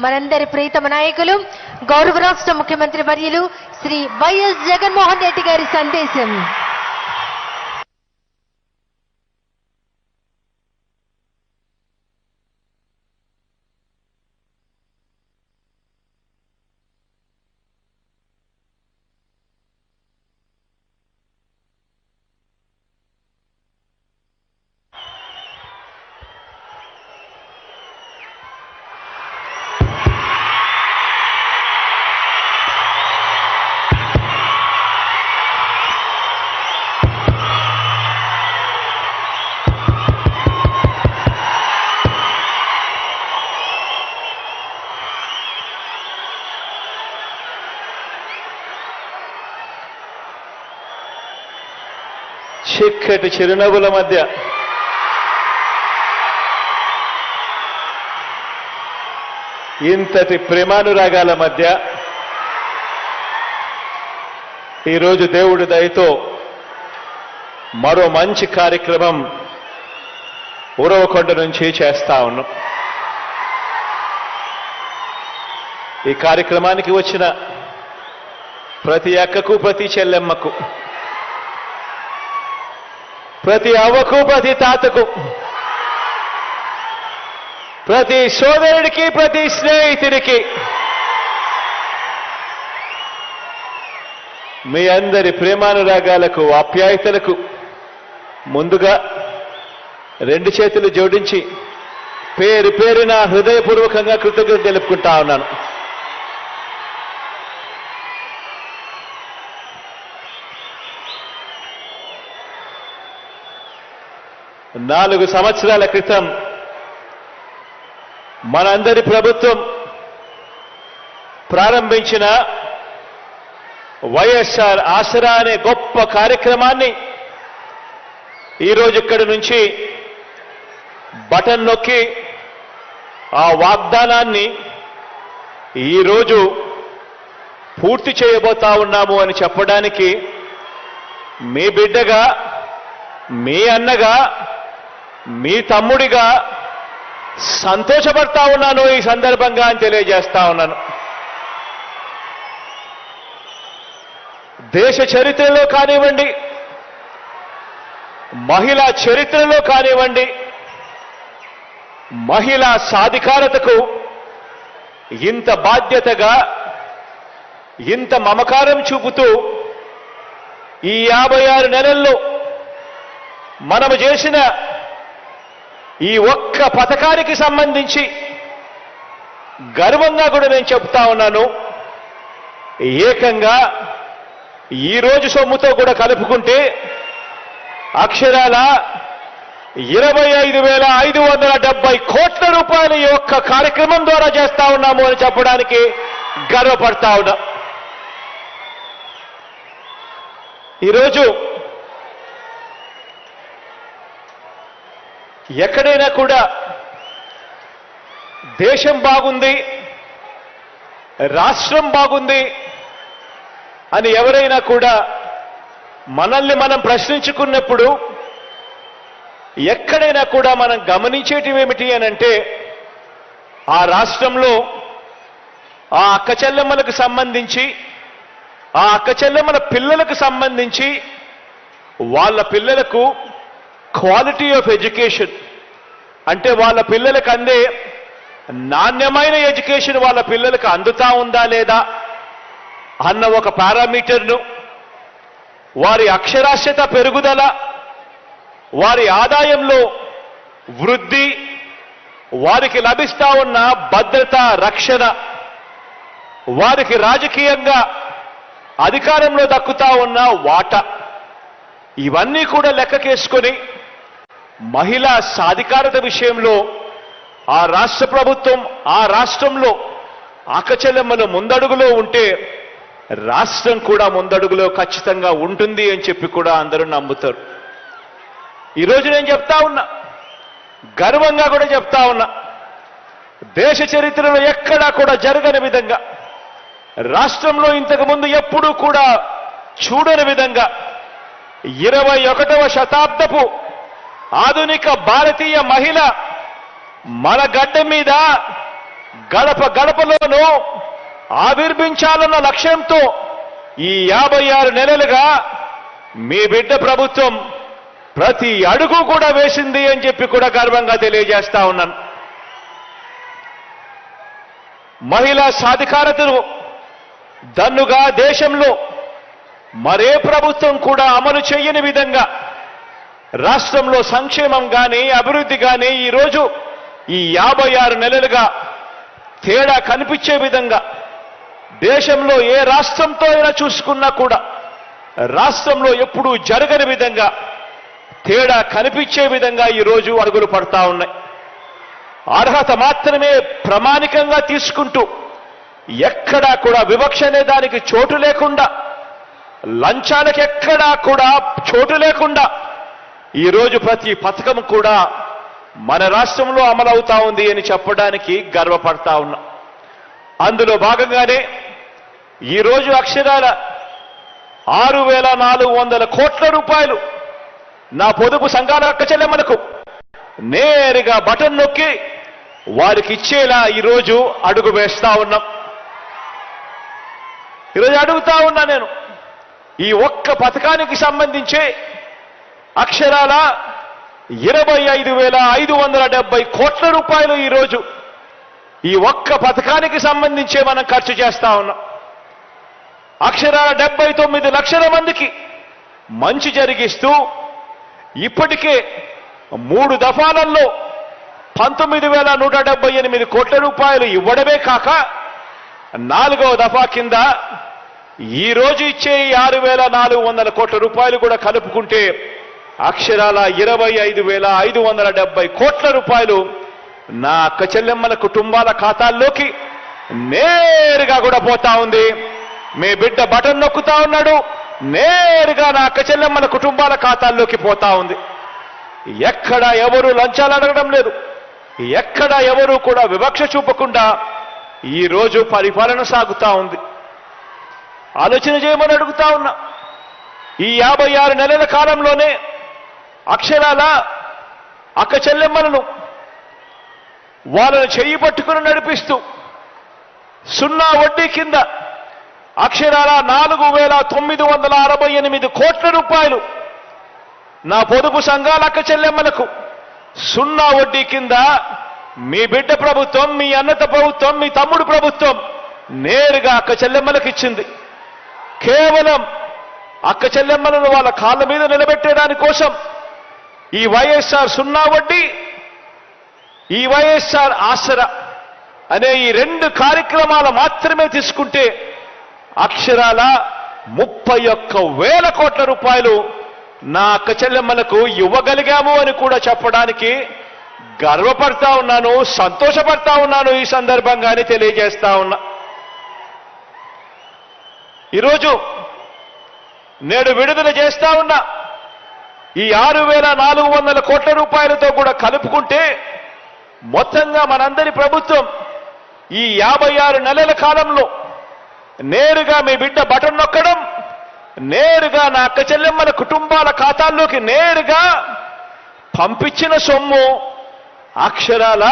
మనందరి ప్రీతమ నాయకులు గౌరవ రాష్ట్ర ముఖ్యమంత్రి వర్యులు శ్రీ వైఎస్ జగన్మోహన్ రెడ్డి గారి సందేశం. చిక్కటి చిరునవ్వుల మధ్య ఇంతటి ప్రేమానురాగాల మధ్య ఈరోజు దేవుడి దయతో మరో మంచి కార్యక్రమం ఉరవకొండ నుంచి చేస్తా ఉన్నాం. ఈ కార్యక్రమానికి వచ్చిన ప్రతి అక్కకు, ప్రతి చెల్లెమ్మకు, ప్రతి అవ్వకు, ప్రతి తాతకు, ప్రతి సోదరుడికి, ప్రతి స్నేహితుడికి మీ అందరి ప్రేమానురాగాలకు, ఆప్యాయతలకు ముందుగా రెండు చేతులు జోడించి పేరు పేరున హృదయపూర్వకంగా కృతజ్ఞతలు తెలుపుకుంటా ఉన్నాను. నాలుగు సంవత్సరాల క్రితం మనందరి ప్రభుత్వం ప్రారంభించిన వైఎస్ఆర్ ఆసరా అనే గొప్ప కార్యక్రమాన్ని ఈరోజు ఇక్కడి నుంచి బటన్ నొక్కి ఆ వాగ్దానాన్ని ఈరోజు పూర్తి చేయబోతా ఉన్నాము అని చెప్పడానికి మీ బిడ్డగా, మీ అన్నగా, మీ తమ్ముడిగా సంతోషపడతా ఉన్నాను ఈ సందర్భంగా అని తెలియజేస్తా ఉన్నాను. దేశ చరిత్రలో కానివ్వండి, మహిళా చరిత్రలో కానివ్వండి, మహిళా సాధికారతకు ఇంత బాధ్యతగా, ఇంత మమకారం చూపుతూ ఈ 56 నెలల్లో మనము చేసిన ఈ ఒక్క పథకానికి సంబంధించి గర్వంగా కూడా నేను చెప్తా ఉన్నాను. ఏకంగా ఈరోజు సొమ్ముతో కూడా కలుపుకుంటే అక్షరాల 25,570 కోట్ల రూపాయలు ఈ ఒక్క కార్యక్రమం ద్వారా చేస్తా ఉన్నాము అని చెప్పడానికి గర్వపడతా ఉన్నా. ఈరోజు ఎక్కడైనా కూడా దేశం బాగుంది, రాష్ట్రం బాగుంది అని ఎవరైనా కూడా మనల్ని మనం ప్రశ్నించుకున్నప్పుడు ఎక్కడైనా కూడా మనం గమనించేటివేమిటి అనంటే ఆ రాష్ట్రంలో ఆ అక్క చెల్లెమ్మలకు సంబంధించి, ఆ అక్క చెల్లెమ్మల పిల్లలకు సంబంధించి వాళ్ళ పిల్లలకు క్వాలిటీ ఆఫ్ ఎడ్యుకేషన్ అంటే వాళ్ళ పిల్లలకు అందే నాణ్యమైన ఎడ్యుకేషన్ వాళ్ళ పిల్లలకు అందుతా ఉందా లేదా అన్న ఒక పారామీటర్ను, వారి అక్షరాస్యత పెరుగుదల, వారి ఆదాయంలో వృద్ధి, వారికి లభిస్తా ఉన్న భద్రత, రక్షణ, వారికి రాజకీయంగా అధికారంలో దక్కుతా ఉన్న వాటా, ఇవన్నీ కూడా లెక్కకేసుకొని మహిళా సాధికారత విషయంలో ఆ రాష్ట్ర ప్రభుత్వం, ఆ రాష్ట్రంలో అక్కచెల్లెమ్మలు ముందడుగులో ఉంటే రాష్ట్రం కూడా ముందడుగులో ఖచ్చితంగా ఉంటుంది అని చెప్పి కూడా అందరూ నమ్ముతారు. ఈరోజు నేను చెప్తా ఉన్నా, గర్వంగా కూడా చెప్తా ఉన్నా, దేశ చరిత్రలో ఎక్కడా కూడా జరగని విధంగా, రాష్ట్రంలో ఇంతకు ముందు ఎప్పుడూ కూడా చూడని విధంగా 21వ శతాబ్దపు ఆధునిక భారతీయ మహిళ మన గడ్డ మీద గడప గడపలోనూ ఆవిర్భించాలన్న లక్ష్యంతో ఈ 56 నెలలుగా మీ బిడ్డ ప్రభుత్వం ప్రతి అడుగు కూడా వేసింది అని చెప్పి కూడా గర్వంగా తెలియజేస్తా ఉన్నాను. మహిళా సాధికారతను దన్నుగా దేశంలో మరే ప్రభుత్వం కూడా అమలు చేయని విధంగా రాష్ట్రంలో సంక్షేమం కానీ అభివృద్ధి కానీ ఈరోజు ఈ 56 నెలలుగా తేడా కనిపించే విధంగా దేశంలో ఏ రాష్ట్రంతో అయినా చూసుకున్నా కూడా రాష్ట్రంలో ఎప్పుడూ జరగని విధంగా తేడా కనిపించే విధంగా ఈరోజు అడుగులు పడతా ఉన్నాయి. అర్హత మాత్రమే ప్రామాణికంగా తీసుకుంటూ ఎక్కడా కూడా వివక్ష అనే దానికి చోటు లేకుండా, లంచాలకు ఎక్కడా కూడా చోటు లేకుండా ఈరోజు ప్రతి పథకం కూడా మన రాష్ట్రంలో అమలవుతా ఉంది అని చెప్పడానికి గర్వపడతా ఉన్నా. అందులో భాగంగానే ఈరోజు అక్షరాల 6,400 కోట్ల రూపాయలు నా పొదుపు సంఘాల అక్క చెల్లెమ్మలకు నేరుగా బటన్ నొక్కి వారికి ఇచ్చేలా ఈరోజు అడుగు వేస్తా ఉన్నాం. ఈరోజు అడుగుతా ఉన్నా నేను, ఈ ఒక్క పథకానికి సంబంధించి అక్షరాల 25,570 కోట్ల రూపాయలు ఈరోజు ఈ ఒక్క పథకానికి సంబంధించే మనం ఖర్చు చేస్తా ఉన్నాం. అక్షరాల 79 లక్షల మందికి మంచి జరిగిస్తూ ఇప్పటికే 3 దఫాలలో 19,178 కోట్ల రూపాయలు ఇవ్వడమే కాక 4వ దఫా కింద ఈ రోజు ఇచ్చే 6,400 కోట్ల రూపాయలు కూడా కలుపుకుంటే అక్షరాల 25,570 కోట్ల రూపాయలు నా అక్క చెల్లెమ్మల కుటుంబాల ఖాతాల్లోకి నేరుగా కూడా పోతా ఉంది. మీ బిడ్డ బటన్ నొక్కుతా ఉన్నాడు, నేరుగా నా అక్క చెల్లెమ్మల కుటుంబాల ఖాతాల్లోకి పోతా ఉంది. ఎక్కడ ఎవరు లంచాలు అడగడం లేదు, ఎక్కడ ఎవరు కూడా వివక్ష చూపకుండా ఈ రోజు పరిపాలన సాగుతా ఉంది. ఆలోచన చేయమని అడుగుతా ఉన్నా. ఈ 56 నెలల కాలంలోనే అక్షరాల అక్క చెల్లెమ్మలను వాళ్ళను చెయ్యి పట్టుకుని నడిపిస్తూ 0 వడ్డీ కింద అక్షరాల 4,968 కోట్ల రూపాయలు నా పొదుపు సంఘాల అక్క చెల్లెమ్మలకు 0 వడ్డీ కింద మీ బిడ్డ ప్రభుత్వం, మీ అన్నత ప్రభుత్వం, మీ తమ్ముడు ప్రభుత్వం నేరుగా అక్క చెల్లెమ్మలకు ఇచ్చింది. కేవలం అక్క చెల్లెమ్మలను వాళ్ళ కాళ్ళ మీద నిలబెట్టేదాని కోసం ఈ వైఎస్ఆర్ 0 వడ్డీ, ఈ వైఎస్ఆర్ ఆసరా అనే ఈ 2 కార్యక్రమాలు మాత్రమే తీసుకుంటే అక్షరాల 31,000 కోట్ల రూపాయలు నా అక్క చెల్లెమ్మలకు ఇవ్వగలిగాము అని కూడా చెప్పడానికి గర్వపడతా ఉన్నాను, సంతోషపడతా ఉన్నాను. ఈ సందర్భంగానే తెలియజేస్తా ఉన్నా. ఈరోజు నేడు విడుదల చేస్తా ఉన్నా ఈ 6,400 కోట్ల రూపాయలతో కూడా కలుపుకుంటే మొత్తంగా మనందరి ప్రభుత్వం ఈ 56 నెలల కాలంలో నేరుగా మీ బిడ్డ బటన్ నొక్కడం, నేరుగా నా అక్క చెల్లెమ్మల కుటుంబాల ఖాతాల్లోకి నేరుగా పంపించిన సొమ్ము అక్షరాల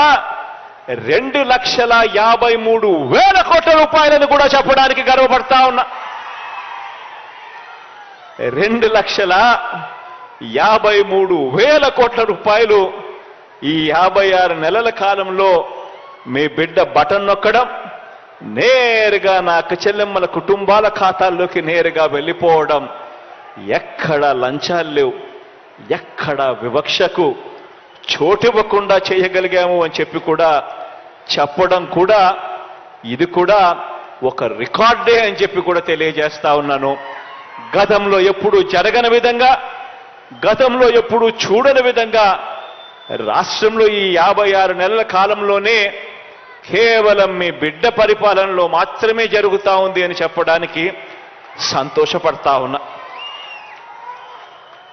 2,53,000 కోట్ల రూపాయలని కూడా చెప్పడానికి గర్వపడతా ఉన్నా. 2,53,000 కోట్ల రూపాయలు ఈ 56 నెలల కాలంలో మీ బిడ్డ బటన్ నొక్కడం, నేరుగా నా అక్క చెల్లెమ్మల కుటుంబాల ఖాతాల్లోకి నేరుగా వెళ్ళిపోవడం, ఎక్కడ లంచాలు లేవు, ఎక్కడ వివక్షకు చోటివ్వకుండా చేయగలిగాము అని చెప్పి కూడా చెప్పడం కూడా ఇది కూడా ఒక రికార్డే అని చెప్పి కూడా తెలియజేస్తా ఉన్నాను. గతంలో ఎప్పుడు జరగని విధంగా, గతంలో ఎప్పుడు చూడని విధంగా రాష్ట్రంలో ఈ 56 నెలల కాలంలోనే కేవలం మీ బిడ్డ పరిపాలనలో మాత్రమే జరుగుతా ఉంది అని చెప్పడానికి సంతోషపడతా ఉన్నా.